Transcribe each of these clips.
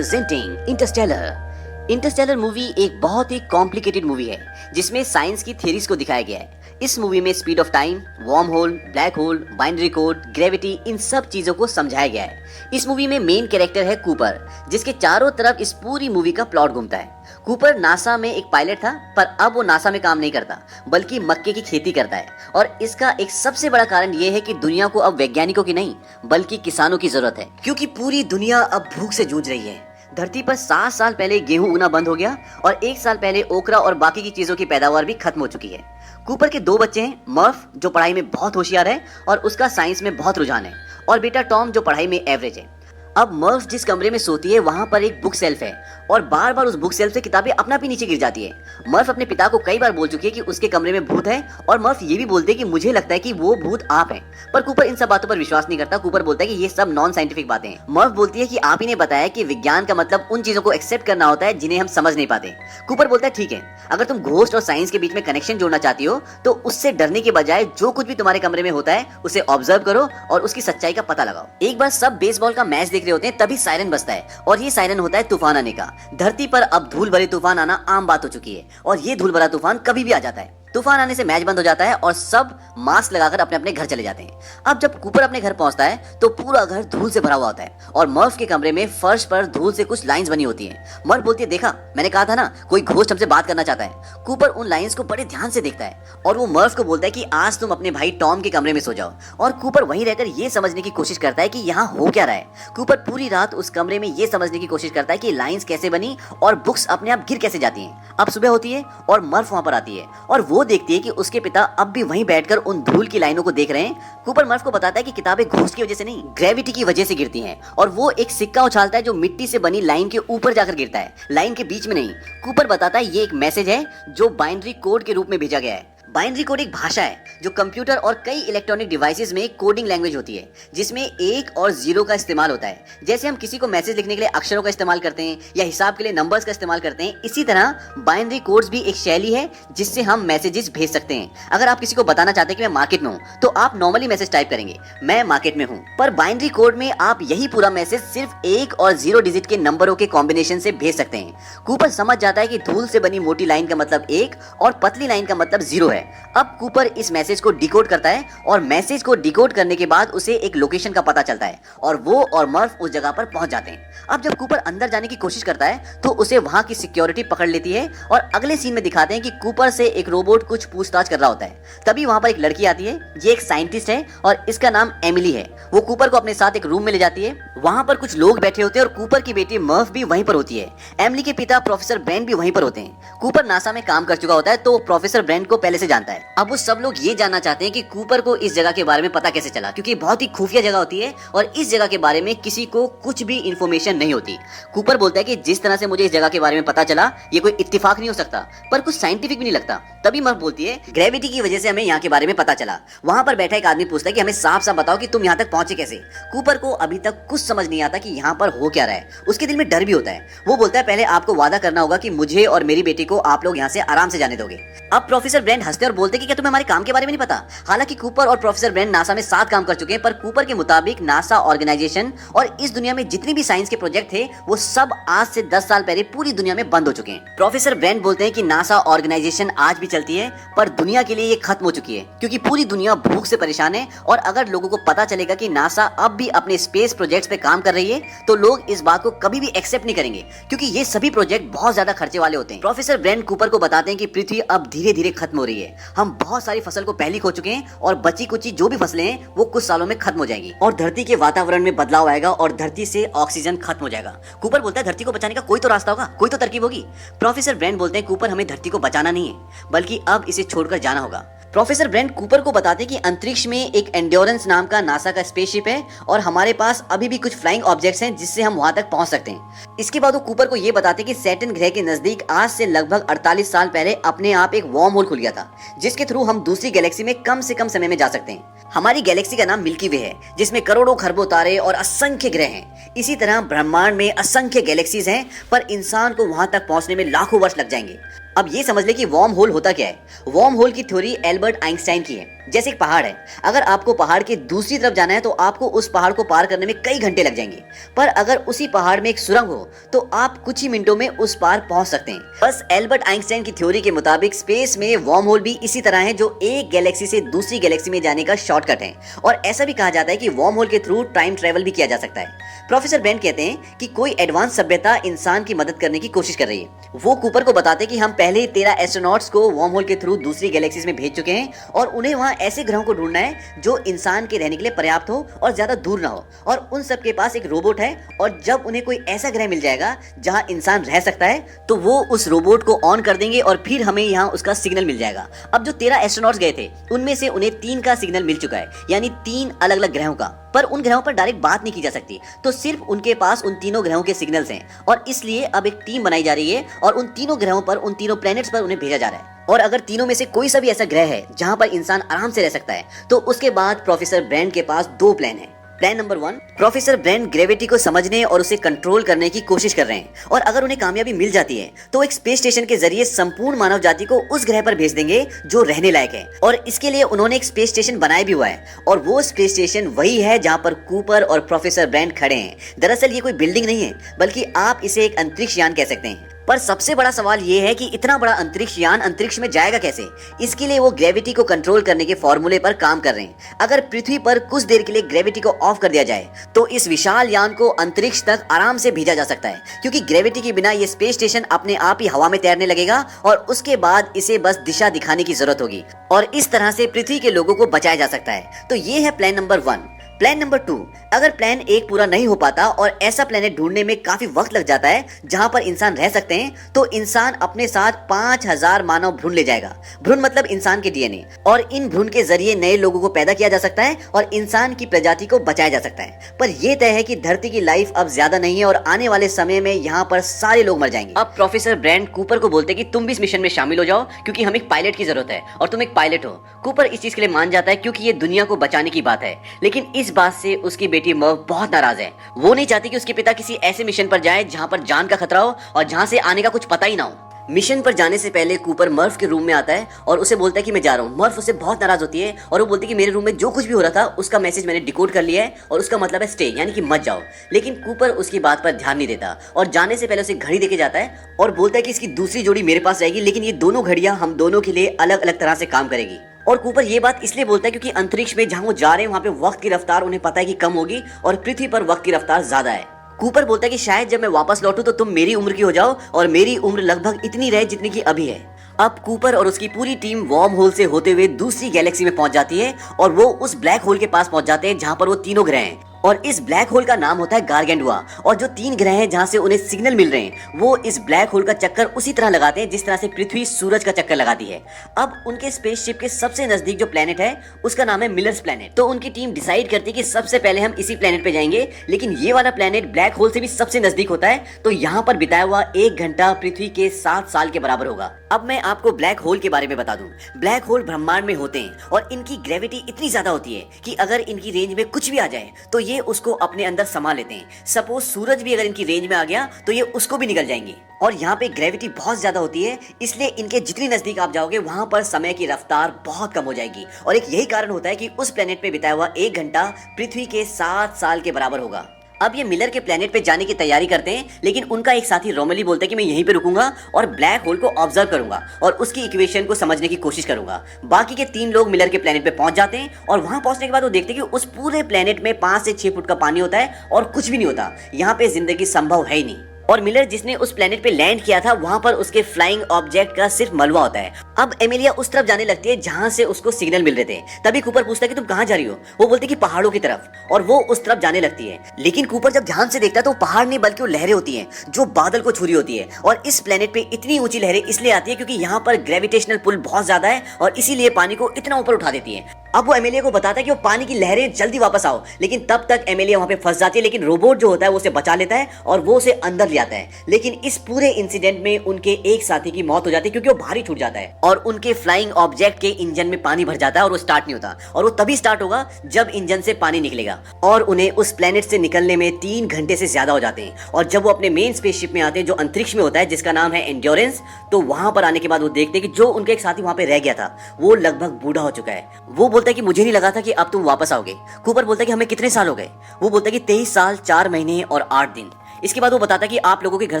Presenting Interstellar. Interstellar movie एक बहुत ही complicated movie है जिसमें साइंस की थ्योरीज को दिखाया गया है। इस मूवी में speed of time, wormhole, black hole, binary code, gravity, इन सब चीजों को समझाया गया है। इस मूवी में मेन कैरेक्टर है कूपर, जिसके चारों तरफ इस पूरी मूवी का प्लॉट घूमता है। कूपर नासा में एक पायलट था, पर अब वो नासा में काम नहीं करता बल्कि मक्के की खेती करता है। और इसका एक सबसे बड़ा कारण ये है कि दुनिया को अब वैज्ञानिकों की नहीं बल्कि किसानों की जरूरत है, क्योंकि पूरी दुनिया अब भूख से जूझ रही है। धरती पर 7 साल पहले गेहूं उगना बंद हो गया और 1 साल पहले ओकरा और बाकी की चीजों की पैदावार भी खत्म हो चुकी है। कूपर के 2 बच्चे हैं, मर्फ जो पढ़ाई में बहुत होशियार है और उसका साइंस में बहुत रुझान है, और बेटा टॉम जो पढ़ाई में एवरेज है। अब मर्फ जिस कमरे में सोती है वहां पर एक बुक सेल्फ है और बार बार उस बुक सेल्फ से किताबें अपना भी नीचे गिर जाती है। मर्फ अपने पिता को कई बार बोल चुकी है कि उसके कमरे में भूत है, और मर्फ ये भी बोलते है कि मुझे लगता है कि वो भूत आप हैं। पर कूपर इन सब बातों पर विश्वास नहीं करता। कूपर बोलता है कि ये सब नॉन साइंटिफिक बातें हैं। मर्फ बोलती है कि आप ही ने बताया कि विज्ञान का मतलब उन चीजों को एक्सेप्ट करना होता है जिन्हें हम समझ नहीं पाते। कूपर बोलता है ठीक है, अगर तुम घोस्ट और साइंस के बीच में कनेक्शन जोड़ना चाहती हो तो उससे डरने के बजाय जो कुछ भी तुम्हारे कमरे में होता है उसे ऑब्जर्व करो और उसकी सच्चाई का पता लगाओ। एक बार सब बेसबॉल का मैच देख रहे होते हैं, तभी सायरन बजता है और ये सायरन होता है तूफान आने का। धरती पर अब धूल भरे तूफान आना आम बात हो चुकी है और ये धूल भरा तूफान कभी भी आ जाता है। तूफान आने से मैच बंद हो जाता है और सब मास्क लगाकर अपने अपने घर चले जाते हैं। अब जब कूपर अपने घर पहुंचता है तो पूरा घर धूल से भरा हुआ होता है और मर्फ के कमरे में फर्श पर धूल से कुछ लाइंस बनी होती हैं। मर्फ बोलती है देखा, मैंने कहा था ना कोई घोस्ट हमसे बात करना चाहता है। कूपर उन लाइंस को बड़े ध्यान से देखता है और वो मर्फ को बोलता है कि आज तुम अपने भाई टॉम के कमरे में सो जाओ। और कूपर वहीं रहकर ये समझने की कोशिश करता है कि यहाँ हो क्या रहा है। कूपर पूरी रात उस कमरे में ये समझने की कोशिश करता है कि लाइंस कैसे बनी और बुक्स अपने आप गिर कैसे जाती हैं। अब सुबह होती है और मर्फ वहां पर आती है और वो देखती है कि उसके पिता अब भी वहीं बैठकर उन धूल की लाइनों को देख रहे हैं। कूपर मर्फ को बताता है कि किताबें घोस्ट की वजह से नहीं, ग्रेविटी की वजह से गिरती हैं, और वो एक सिक्का उछालता है जो मिट्टी से बनी लाइन के ऊपर जाकर गिरता है, लाइन के बीच में नहीं। कूपर बताता है ये एक मैसेज है जो बाइनरी कोड के रूप में भेजा गया है। बाइनरी कोड एक भाषा है जो कंप्यूटर और कई इलेक्ट्रॉनिक डिवाइसेस में कोडिंग लैंग्वेज होती है, जिसमें 1 और 0 का इस्तेमाल होता है। जैसे हम किसी को मैसेज लिखने के लिए अक्षरों का इस्तेमाल करते हैं या हिसाब के लिए नंबर्स का इस्तेमाल करते हैं, इसी तरह बाइनरी कोड्स भी एक शैली है जिससे हम मैसेजेस भेज सकते हैं। अगर आप किसी को बताना चाहते हैं कि मैं मार्केट में हूँ तो आप नॉर्मली मैसेज टाइप करेंगे मैं मार्केट में हूँ, पर बाइनरी कोड में आप यही पूरा मैसेज सिर्फ 1 और 0 डिजिट के नंबरों के कॉम्बिनेशन से भेज सकते हैं। कूपर समझ जाता है कि धूल से बनी मोटी लाइन का मतलब 1 और पतली लाइन का मतलब 0 है। अब कूपर इस मैसेज को डिकोड करता है और मैसेज को डिकोड करने के बाद उसे एक लोकेशन का पता चलता है और वो और मर्फ उस जगह पर पहुंच जाते हैं। अब जब कूपर अंदर जाने की कोशिश करता है तो उसे वहां की सिक्योरिटी पकड़ लेती है और अगले सीन में दिखाते हैं कि कूपर से एक रोबोट कुछ पूछताछ कर रहा होता है। तभी वहां पर एक लड़की आती है, ये एक साइंटिस्ट है और इसका नाम एमिली है। वो कूपर को अपने साथ एक रूम में ले जाती है। वहां पर कुछ लोग बैठे होते हैं और कूपर की बेटी मर्फ भी वहीं पर होती है। एमिली के पिता प्रोफेसर ब्रेंड भी वहीं पर होते हैं। कूपर नासा में काम कर चुका होता है तो प्रोफेसर ब्रेंड को पहले से जानता है। अब वो सब लोग ये जानना चाहते हैं कि कूपर को इस जगह के बारे में पता कैसे चला, क्योंकि बहुत ही खुफिया जगह होती है और इस जगह के बारे में किसी को कुछ भी इंफॉर्मेशन नहीं होती। कूपर बोलता है कि जिस तरह से मुझे इस जगह के बारे में पता चला ये कोई इत्तेफाक नहीं हो सकता, पर कुछ साइंटिफिक भी नहीं लगता। तभी मर्फ बोलती है ग्रेविटी की वजह से हमें यहाँ के बारे में पता चला। वहां पर बैठा एक आदमी पूछता है कि हमें साफ साफ बताओ कि तुम यहाँ तक पहुंचे कैसे। कूपर को अभी तक कुछ समझ नहीं आता कि यहाँ पर हो क्या रहा है। उसके दिल में डर भी होता है। वो बोलता है पहले आपको वादा करना होगा कि मुझे और मेरी बेटी को आप लोग यहाँ से आराम से जाने दोगे। अब प्रोफेसर ब्रेंड हंसते और बोलते कि क्या तुम्हें हमारे काम के बारे में नहीं पता। हालांकि कूपर और प्रोफेसर ब्रेंड नासा में साथ काम कर चुके हैं, पर कूपर के मुताबिक नासा ऑर्गेनाइजेशन और इस दुनिया में जितने भी साइंस के प्रोजेक्ट थे वो सब आज से 10 साल पहले पूरी दुनिया में बंद हो चुके हैं। प्रोफेसर ब्रेंड बोलते हैं कि नासा ऑर्गेनाइजेशन आज भी चलती है, पर दुनिया के लिए ये खत्म हो चुकी है क्योंकि पूरी दुनिया भूख से परेशान है। और अगर लोगों को पता चलेगा कि नासा अब भी अपने स्पेस प्रोजेक्ट्स पे काम कर रही है तो लोग इस बात को कभी भी एक्सेप्ट नहीं करेंगे, क्योंकि ये सभी प्रोजेक्ट बहुत ज्यादा खर्चे वाले होते हैं। प्रोफेसर ब्रेंड कूपर को बताते हैं कि पृथ्वी अब धीरे धीरे खत्म हो रही है। हम बहुत सारी फसल को पहले खो चुके हैं और बची कुची जो भी फसलें हैं वो कुछ सालों में खत्म हो जाएंगी और धरती के वातावरण में बदलाव आएगा और धरती से ऑक्सीजन खत्म हो जाएगा। कूपर बोलता है धरती को बचाने का कोई तो रास्ता होगा, कोई तो तरकीब होगी। प्रोफेसर ब्रेंड बोलते हैं कूपर हमें धरती को बचाना नहीं है बल्कि अब इसे छोड़कर जाना होगा। प्रोफेसर ब्रेंड कूपर को बताते हैं कि अंतरिक्ष में एक एंड्योरेंस नाम का नासा का स्पेसशिप है और हमारे पास अभी भी कुछ फ्लाइंग ऑब्जेक्ट्स हैं जिससे हम वहां तक पहुंच सकते हैं। इसके बाद वो कूपर को ये बताते हैं कि सैटर्न ग्रह के नजदीक आज से लगभग 48 साल पहले अपने आप एक वार्म होल खुल गया था, जिसके थ्रू हम दूसरी गैलेक्सी में कम से कम समय में जा सकते हैं। हमारी गैलेक्सी का नाम मिल्की वे है, जिसमें करोड़ों खरबों तारे और असंख्य ग्रह हैं। इसी तरह ब्रह्मांड में असंख्य गैलेक्सीज हैं, पर इंसान को वहां तक पहुंचने में लाखों वर्ष लग जाएंगे। अब ये समझ ले कि वार्म होल होता क्या है। वार्म होल की थ्योरी एल्बर्ट आइंस्टाइन की है। जैसे एक पहाड़ है, अगर आपको पहाड़ के दूसरी तरफ जाना है तो आपको उस पहाड़ को पार करने में कई घंटे लग जाएंगे, पर अगर उसी पहाड़ में एक सुरंग हो तो आप कुछ ही मिनटों में उस पार पहुंच सकते हैं। बस एल्बर्ट आइंस्टाइन की थ्योरी के मुताबिक स्पेस में वार्म होल भी इसी तरह है, जो एक गैलेक्सी से दूसरी गैलेक्सी में जाने का शॉर्टकट है। और ऐसा भी कहा जाता है कि वार्म होल के थ्रू टाइम ट्रेवल भी किया जा सकता है। प्रोफेसर ब्रेंट कहते हैं कि कोई एडवांस सभ्यता इंसान की मदद करने की कोशिश कर रही है। वो कूपर को बताते हैं कि हम पहले ही 13 एस्ट्रोनॉट्स को वार्म होल के थ्रू दूसरी गैलेक्सीज में भेज चुके हैं और उन्हें वहां ऐसे ग्रहों को ढूंढना है जो इंसान के रहने के लिए पर्याप्त हो और ज्यादा दूर ना हो, और उन सब के पास एक रोबोट है, और जब उन्हें कोई ऐसा ग्रह मिल जाएगा जहां इंसान रह सकता है तो वो उस रोबोट को ऑन कर देंगे और फिर हमें यहाँ उसका सिग्नल मिल जाएगा। अब जो 13 एस्ट्रोनॉट्स गए थे उनमें से उन्हें 3 का सिग्नल मिल चुका है, यानी 3 अलग अलग ग्रहों का, पर उन ग्रहों पर डायरेक्ट बात नहीं की जा सकती, तो सिर्फ उनके पास उन तीनों ग्रहों के सिग्नल्स हैं, और इसलिए अब एक टीम बनाई जा रही है और उन तीनों ग्रहों पर, उन तीनों प्लैनेट्स पर उन्हें भेजा जा रहा है। और अगर तीनों में से कोई सा भी ऐसा ग्रह है जहां पर इंसान आराम से रह सकता है तो उसके बाद प्रोफेसर ब्रेंट के पास 2 प्लान है। Plan number 1, professor Brent gravity को समझने और उसे कंट्रोल करने की कोशिश कर रहे हैं, और अगर उन्हें कामयाबी मिल जाती है तो एक स्पेस स्टेशन के जरिए संपूर्ण मानव जाति को उस ग्रह पर भेज देंगे जो रहने लायक है। और इसके लिए उन्होंने एक स्पेस स्टेशन बनाया भी हुआ है, और वो स्पेस स्टेशन वही है जहां पर कूपर और प्रोफेसर ब्रेंट खड़े हैं। दरअसल ये कोई बिल्डिंग नहीं है, बल्कि आप इसे एक अंतरिक्ष यान कह सकते हैं। पर सबसे बड़ा सवाल ये है कि इतना बड़ा अंतरिक्ष यान अंतरिक्ष में जाएगा कैसे। इसके लिए वो ग्रेविटी को कंट्रोल करने के फॉर्मूले पर काम कर रहे हैं। अगर पृथ्वी पर कुछ देर के लिए ग्रेविटी को ऑफ कर दिया जाए तो इस विशाल यान को अंतरिक्ष तक आराम से भेजा जा सकता है, क्योंकि ग्रेविटी के बिना ये स्पेस स्टेशन अपने आप ही हवा में तैरने लगेगा और उसके बाद इसे बस दिशा दिखाने की जरूरत होगी, और इस तरह से पृथ्वी के लोगों को बचाया जा सकता है। तो ये है प्लान नंबर 1। प्लान नंबर 2, अगर प्लान 1 पूरा नहीं हो पाता और ऐसा प्लेनेट ढूंढने में काफी वक्त लग जाता है जहां पर इंसान रह सकते हैं, तो इंसान अपने साथ 5000 मानव भ्रूण ले जाएगा। भ्रूण मतलब इंसान के डीएनए, और इन भ्रूण के जरिए नए लोगों को पैदा किया जा सकता है और इंसान की प्रजाति को बचाया जा सकता है। पर यह तय है कि धरती की लाइफ अब ज्यादा नहीं है और आने वाले समय में यहाँ पर सारे लोग मर जाएंगे। अब प्रोफेसर ब्रेंट कूपर को बोलते हैं कि तुम भी इस मिशन में शामिल हो जाओ, क्योंकि हमें एक पायलट की जरूरत है और तुम एक पायलट हो। कूपर इस चीज के लिए मान जाता है क्योंकि ये दुनिया को बचाने की बात है, लेकिन इस बात से उसकी बेटी मर्व बहुत नाराज है। वो नहीं चाहती कि उसके पिता किसी ऐसे मिशन पर जाए जहां पर जान का खतरा हो और जहां से आने का कुछ पता ही ना हो। मिशन पर जाने से पहले कूपर मर्फ के रूम में आता है और उसे बोलता है कि मैं जा रहा हूँ। मर्फ उससे बहुत नाराज होती है और वो बोलती है कि मेरे रूम में जो कुछ भी हो रहा था उसका मैसेज मैंने डिकोड कर लिया है और उसका मतलब है स्टे, यानी कि मत जाओ। लेकिन कूपर उसकी बात पर ध्यान नहीं देता और जाने से पहले उसे घड़ी देके जाता है और बोलता है कि इसकी दूसरी जोड़ी मेरे पास रहेगी, लेकिन ये दोनों घड़ियां हम दोनों के लिए अलग अलग तरह से काम करेगी। और कूपर ये बात इसलिए बोलता है क्योंकि अंतरिक्ष में जहां वो जा रहे हैं वहां पे वक्त की रफ्तार उन्हें पता है कि कम होगी और पृथ्वी पर वक्त की रफ्तार ज्यादा है। कूपर बोलता है कि शायद जब मैं वापस लौटूं तो तुम मेरी उम्र की हो जाओ और मेरी उम्र लगभग इतनी रहे जितनी की अभी है। अब कूपर और उसकी पूरी टीम वार्म होल से होते हुए दूसरी गैलेक्सी में पहुंच जाती है और वो उस ब्लैक होल के पास पहुंच जाते हैं जहां पर वो तीनों ग्रह हैं। और इस ब्लैक होल का नाम होता है गारगेंडुआ। और जो 3 ग्रह हैं जहां से उन्हें सिग्नल मिल रहे हैं वो इस ब्लैक होल का चक्कर उसी तरह लगाते हैं जिस तरह से पृथ्वी सूरज का चक्कर लगाती है। अब उनके स्पेसशिप के सबसे नजदीक जो प्लेनेट है उसका नाम है मिलर्स प्लेनेट। तो उनकी टीम डिसाइड करती है कि सबसे पहले हम इसी प्लेनेट पे जाएंगे, लेकिन ये वाला प्लेनेट ब्लैक होल से भी सबसे नजदीक होता है, तो यहाँ पर बिताया हुआ 1 घंटा पृथ्वी के 7 साल के बराबर होगा। अब मैं आपको ब्लैक होल के बारे में बता दूं। ब्लैक होल ब्रह्मांड में होते हैं और इनकी ग्रेविटी इतनी ज्यादा होती है कि अगर इनकी रेंज में कुछ भी आ जाए तो ये उसको अपने अंदर समा लेते हैं। सपोज सूरज भी अगर इनकी रेंज में आ गया तो ये उसको भी निगल जाएंगे। और यहाँ पे ग्रेविटी बहुत ज्यादा होती है, इसलिए इनके जितनी नजदीक आप जाओगे वहां पर समय की रफ्तार बहुत कम हो जाएगी। और एक यही कारण होता है कि उस प्लेनेट पे बिताया हुआ 1 घंटा पृथ्वी के 7 साल के बराबर होगा। अब ये मिलर के प्लेनेट पे जाने की तैयारी करते हैं, लेकिन उनका एक साथी रोमेली बोलता है कि मैं यहीं पे रुकूंगा और ब्लैक होल को ऑब्जर्व करूंगा और उसकी इक्वेशन को समझने की कोशिश करूंगा। बाकी के 3 लोग मिलर के प्लेनेट पे पहुंच जाते हैं और वहां पहुंचने के बाद वो देखते हैं कि उस पूरे प्लेनेट में 5 से 6 फुट का पानी होता है और कुछ भी नहीं होता। यहाँ पे जिंदगी संभव है ही नहीं। और मिलर जिसने उस प्लेनेट पे लैंड किया था वहां पर उसके फ्लाइंग ऑब्जेक्ट का सिर्फ मलबा होता है। अब एमिलिया उस तरफ जाने लगती है जहां से उसको सिग्नल मिल रहे थे। तभी कूपर पूछता है कि तुम कहां जा रही हो। वो बोलती है कि पहाड़ों की तरफ, और वो उस तरफ जाने लगती है। लेकिन कूपर जब ध्यान से देखता है तो पहाड़ नहीं बल्कि वो लहरें होती हैं जो बादल को छू रही होती है। और इस प्लेनेट पे इतनी ऊंची लहरें इसलिए आती है क्योंकि यहाँ पर ग्रेविटेशनल पुल बहुत ज्यादा है और इसीलिए पानी को इतना ऊपर उठा देती है। अब वो एमिलिया को बताता है कि वो पानी की लहरें जल्दी वापस आओ, लेकिन तब तक एमिलिया वहां पे फंस जाती है। लेकिन रोबोट जो होता है वो उसे बचा लेता है और वो उसे अंदर ले आता है। लेकिन इस पूरे इंसिडेंट में उनके एक साथी की मौत हो जाती है क्योंकि वो भारी छूट जाता है और उनके फ्लाइंग ऑब्जेक्ट के इंजन में पानी भर जाता है और वो स्टार्ट नहीं होता। और वो तभी स्टार्ट होगा जब इंजन से पानी निकलेगा और उन्हें उस प्लेनेट से निकलने में 3 घंटे से ज्यादा हो जाते हैं। और जब वो अपने मेन स्पेसशिप में आते हैं जो अंतरिक्ष में होता है, जिसका नाम है एंड्योरेंस, तो वहां पर आने के बाद वो देखते हैं कि जो उनके एक साथी वहां पे रह गया था वो लगभग बूढ़ा हो चुका है। वो बोलता है कि मुझे नहीं लगा था कि अब तुम वापस आओगे। कूपर बोलता है कि हमें कितने साल हो गए। वो बोलता है कि 23 साल 4 महीने और 8 दिन। इसके बाद वो बताता है कि आप लोगों के घर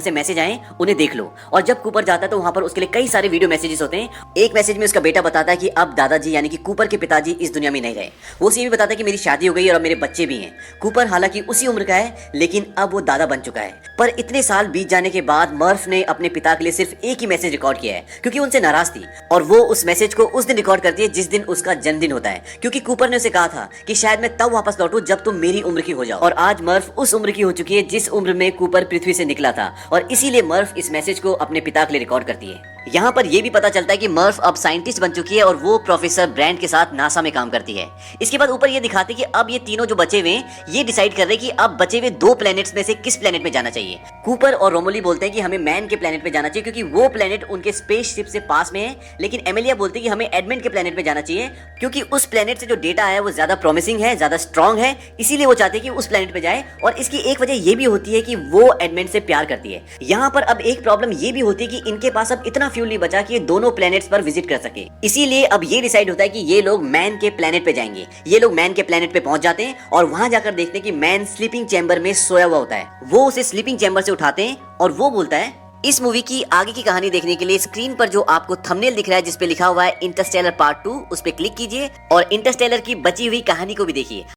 से मैसेज आए, उन्हें देख लो। और जब कूपर जाता है तो वहां पर उसके लिए कई सारे वीडियो मैसेजेस होते हैं। एक मैसेज में उसका बेटा बताता है कि अब दादाजी यानी कि कूपर के पिताजी इस दुनिया में नहीं रहे। वो उसे भी बताता है कि मेरी शादी हो गई और अब मेरे बच्चे भी हैं। कूपर हालांकि उसी उम्र का है लेकिन अब वो दादा बन चुका है। पर इतने साल बीत जाने के बाद मर्फ ने अपने पिता के लिए सिर्फ एक ही मैसेज रिकॉर्ड किया है क्योंकि उनसे नाराज थी। और वो उस मैसेज को उस दिन रिकॉर्ड करती है जिस दिन उसका जन्मदिन होता है, क्योंकि कूपर ने उसे कहा था कि शायद मैं तब वापस लौटूं जब तुम मेरी उम्र की हो जाओ। और आज मर्फ उस उम्र की हो चुकी है जिस उम्र में कूपर पृथ्वी से निकला था और इसीलिए मर्फ इस मैसेज को अपने पिता के लिए रिकॉर्ड करती है। यहाँ पर यह भी पता चलता है कि मर्फ अब साइंटिस्ट बन चुकी है और वो प्रोफेसर ब्रांड के साथ नासा में काम करती है। इसके बाद ऊपर ये दिखाते कि अब ये तीनों जो बचे हुए ये डिसाइड कर रहे हैं कि अब बचे हुए 2 प्लैनेट्स में से किस प्लैनेट में जाना चाहिए। कूपर और रोमोली बोलते हैं कि हमें मैन के प्लैनेट पे जाना चाहिए क्योंकि वो प्लैनेट उनके स्पेसशिप से पास में है। लेकिन एमिलिया बोलती है कि हमें एडमंड के प्लैनेट पे जाना चाहिए क्योंकि उस प्लैनेट से जो डेटा है वो ज्यादा प्रॉमिसिंग है, ज्यादा स्ट्रांग है, इसीलिए वो चाहते हैं कि उस प्लैनेट पे जाए। और इसकी एक वजह ये भी होती है कि वो एडमंड से प्यार करती है। यहाँ पर अब एक प्रॉब्लम ये भी होती है कि इनके पास अब इतना फ्यूल नहीं बचा कि दोनों प्लैनेट्स पर विजिट कर सके। इसीलिए अब ये डिसाइड होता है कि ये लोग मैन के प्लैनेट पे जाएंगे। ये लोग मैन के प्लैनेट पे पहुंच जाते हैं और वहां जाकर देखते हैं कि मैन स्लीपिंग चैम्बर में सोया हुआ होता है। वो उसे स्लीपिंग चैम्बर से उठाते हैं और वो बोलता है, इस मूवी की आगे की कहानी देखने के लिए स्क्रीन पर जो आपको थंबनेल दिख रहा है जिस पे लिखा हुआ है इंटरस्टेलर पार्ट 2, उस पे क्लिक कीजिए और इंटरस्टेलर की बची हुई कहानी को भी देखिए।